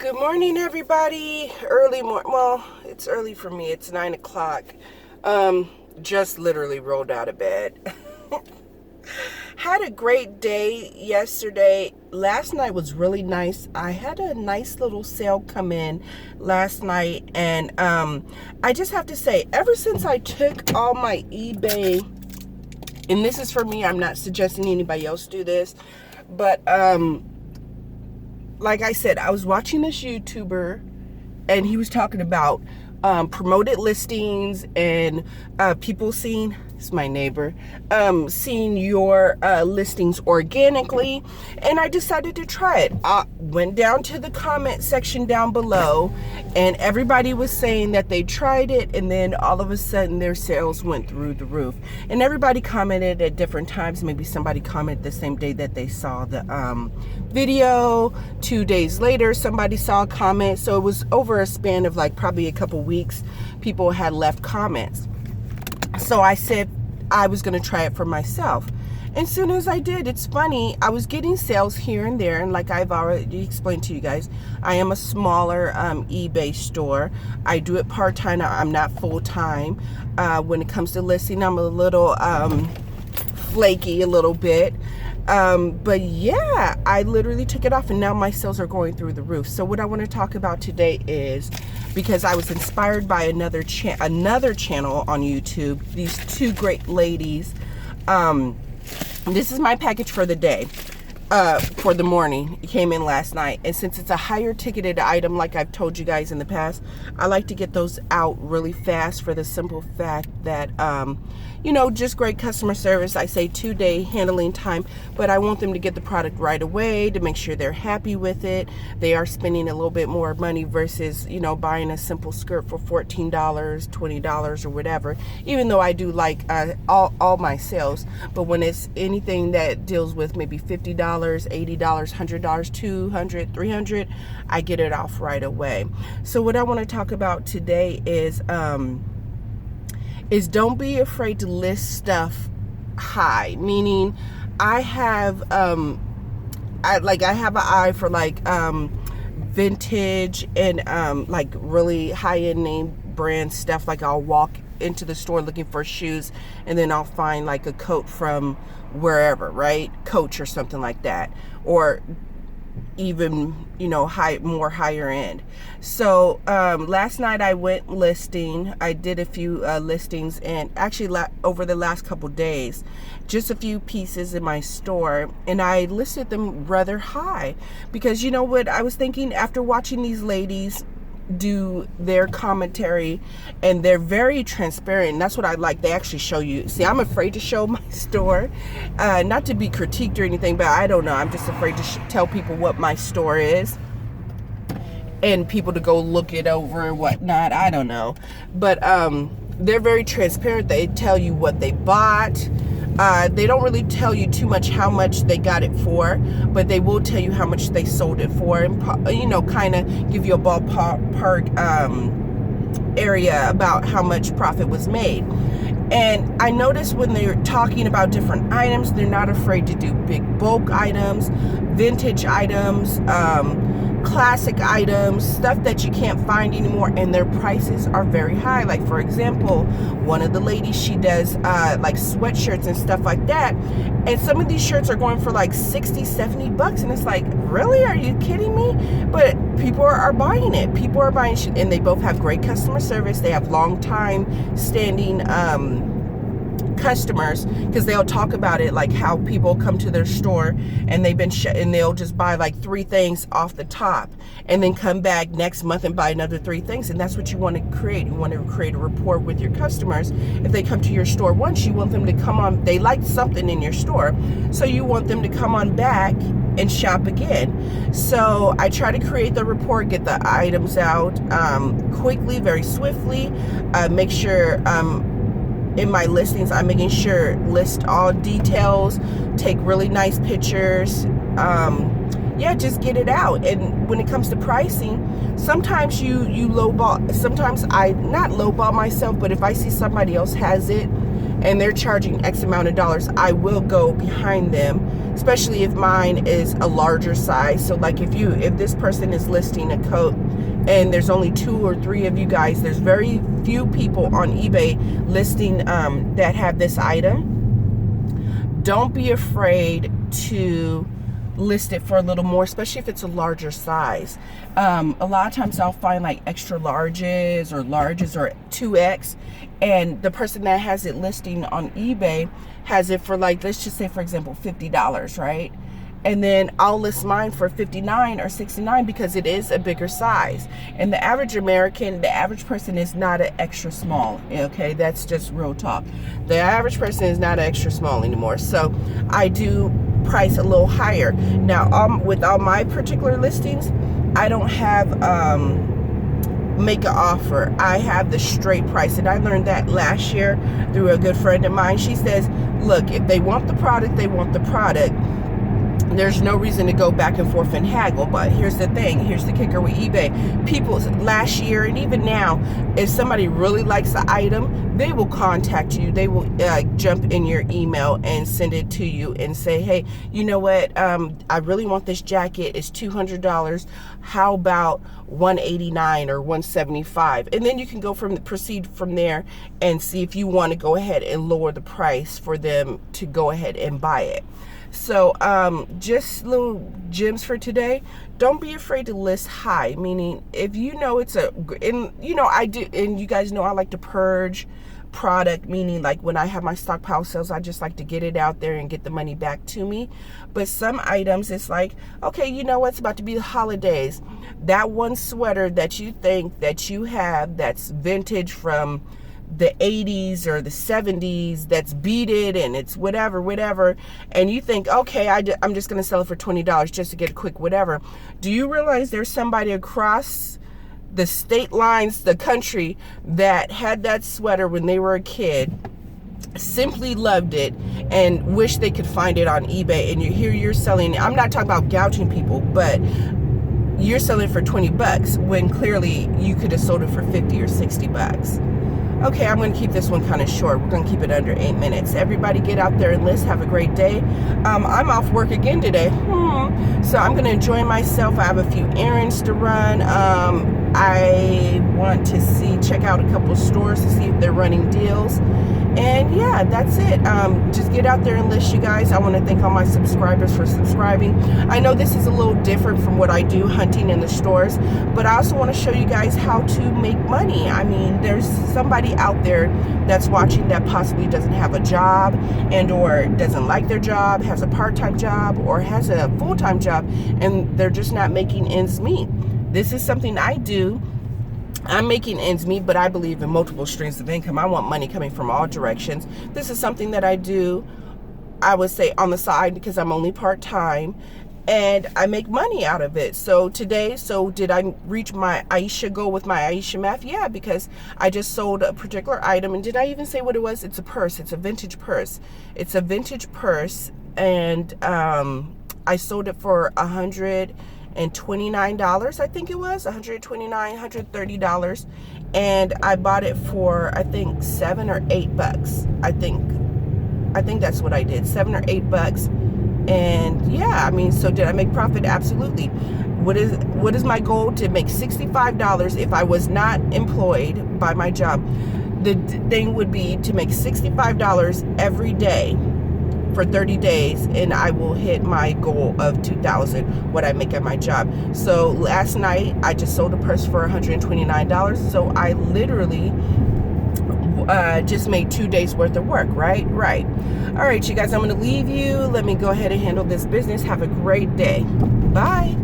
Good morning, everybody. Early morning. Well, it's early for me. It's 9 o'clock. Just literally rolled out of bed. Had a great day yesterday. Last night was really nice. I had a nice little sale come in last night, and I just have to say, ever since I took all my eBay, and this is for me, I'm not suggesting anybody else do this, but like I said, I was watching this YouTuber, and he was talking about promoted listings and people seeing, it's my neighbor, seeing your listings organically, and I decided to try it. I went down to the comment section down below, and everybody was saying that they tried it, and then all of a sudden their sales went through the roof. And everybody commented at different times. Maybe somebody commented the same day that they saw the video. 2 days later, somebody saw a comment. So it was over a span of like probably a couple weeks, people had left comments. So I said I was going to try it for myself. And as soon as I did, it's funny, I was getting sales here and there, and like I've already explained to you guys, I am a smaller eBay store. I do it part-time. I'm not full-time. When it comes to listing, I'm a little flaky a little bit. But yeah, I literally took it off, and now my sales are going through the roof. So what I want to talk about today is, because I was inspired by another channel on YouTube, these two great ladies. This is my package for the day, for the morning. It came in last night, and since it's a higher ticketed item, like I've told you guys in the past, I like to get those out really fast for the simple fact that you know, just great customer service. I say 2-day handling time, but I want them to get the product right away to make sure they're happy with it. They are spending a little bit more money versus, you know, buying a simple skirt for $14, $20 or whatever, even though I do like all my sales. But when it's anything that deals with maybe $50, $80, $100, $200, $300, I get it off right away. So what I want to talk about today is don't be afraid to list stuff high. Meaning, I have I have an eye for like vintage and like really high-end name brand stuff. Like I'll walk into the store looking for shoes, and then I'll find like a coat from wherever, right? Coach or something like that, or even, you know, more higher end. So last night I went listing. I did a few listings, and actually over the last couple days, just a few pieces in my store, and I listed them rather high, because you know what I was thinking after watching these ladies do their commentary, and they're very transparent, and that's what I like. They actually show you. See, I'm afraid to show my store, not to be critiqued or anything, but I don't know, I'm just afraid to tell people what my store is and people to go look it over and whatnot. I don't know, but they're very transparent. They tell you what they bought. They don't really tell you too much how much they got it for, but they will tell you how much they sold it for, and you know, kind of give you a ballpark area about how much profit was made. And I noticed when they're talking about different items, they're not afraid to do big bulk items, vintage items, classic items, stuff that you can't find anymore, and their prices are very high. Like for example, one of the ladies, she does like sweatshirts and stuff like that, and some of these shirts are going for like 60, 70 bucks, and it's like, really, are you kidding me? But people are buying it. People are buying shit, and they both have great customer service. They have long time standing customers, because they'll talk about it, like how people come to their store and they've been and they'll just buy like 3 things off the top, and then come back next month and buy another 3 things. And that's what you want to create. You want to create a rapport with your customers. If they come to your store once, you want them to come on, they liked something in your store, so you want them to come on back and shop again. So I try to create the rapport, get the items out quickly, very swiftly, make sure in my listings, I'm making sure list all details, take really nice pictures, yeah, just get it out. And when it comes to pricing, sometimes you lowball, sometimes I not lowball myself, but if I see somebody else has it and they're charging X amount of dollars, I will go behind them, especially if mine is a larger size. So like if this person is listing a coat and there's only 2 or 3 of you guys, there's very few people on eBay listing that have this item. Don't be afraid to list it for a little more, especially if it's a larger size. A lot of times I'll find like extra larges or 2X, and the person that has it listing on eBay has it for like, let's just say for example $50, right? And then I'll list mine for $59 or $69 because it is a bigger size. And the average American, the average person is not an extra small, okay? That's just real talk. The average person is not an extra small anymore. So I do price a little higher. Now, with all my particular listings, I don't have make an offer. I have the straight price, and I learned that last year through a good friend of mine. She says, look, if they want the product, they want the product. There's no reason to go back and forth and haggle. But here's the thing, here's the kicker with eBay. People last year and even now, if somebody really likes the item, they will contact you. They will jump in your email and send it to you and say, hey, you know what, I really want this jacket. It's $200. How about $189 or $175? And then you can proceed from there and see if you want to go ahead and lower the price for them to go ahead and buy it. So just little gems for today. Don't be afraid to list high, meaning if you know it's I do, and you guys know I like to purge product, meaning like when I have my stockpile sales, I just like to get it out there and get the money back to me. But some items, it's like, okay, you know what's about to be the holidays. That one sweater that you think that you have that's vintage from the 80s or the 70s, that's beaded and it's whatever, and you think, okay, I'm just going to sell it for $20 just to get a quick whatever. Do you realize there's somebody across the state lines, the country, that had that sweater when they were a kid, simply loved it, and wish they could find it on eBay, and you're selling it. I'm not talking about gouging people, but you're selling it for $20 when clearly you could have sold it for $50 or $60. Okay, I'm going to keep this one kind of short. We're going to keep it under 8 minutes. Everybody get out there and list. Have a great day. I'm off work again today. So I'm going to enjoy myself. I have a few errands to run. I want to check out a couple of stores to see if they're running deals. And yeah, that's it. Just get out there and list, you guys. I want to thank all my subscribers for subscribing. I know this is a little different from what I do hunting in the stores, but I also want to show you guys how to make money. I mean, there's somebody out there that's watching that possibly doesn't have a job and or doesn't like their job, has a part-time job or has a full-time job, and they're just not making ends meet. This is something I do. I'm making ends meet, but I believe in multiple streams of income. I want money coming from all directions. This is something that I do, I would say, on the side because I'm only part-time, and I make money out of it. So today, did I reach my Aisha goal with my Aisha math? Yeah, because I just sold a particular item. And did I even say what it was? It's a purse. It's a vintage purse. It's a vintage purse, and I sold it for $129, I think it was $130, and I bought it for I think $7 or $8. I think that's what I did, $7 or $8. And yeah, I mean, so did I make profit? Absolutely. What is my goal? To make $65 if I was not employed by my job. The thing would be to make $65 every day for 30 days, and I will hit my goal of $2,000, what I make at my job. So last night I just sold a purse for $129. So I literally just made 2 days worth of work, right? All right, you guys, I'm going to leave you. Let me go ahead and handle this business. Have a great day. Bye.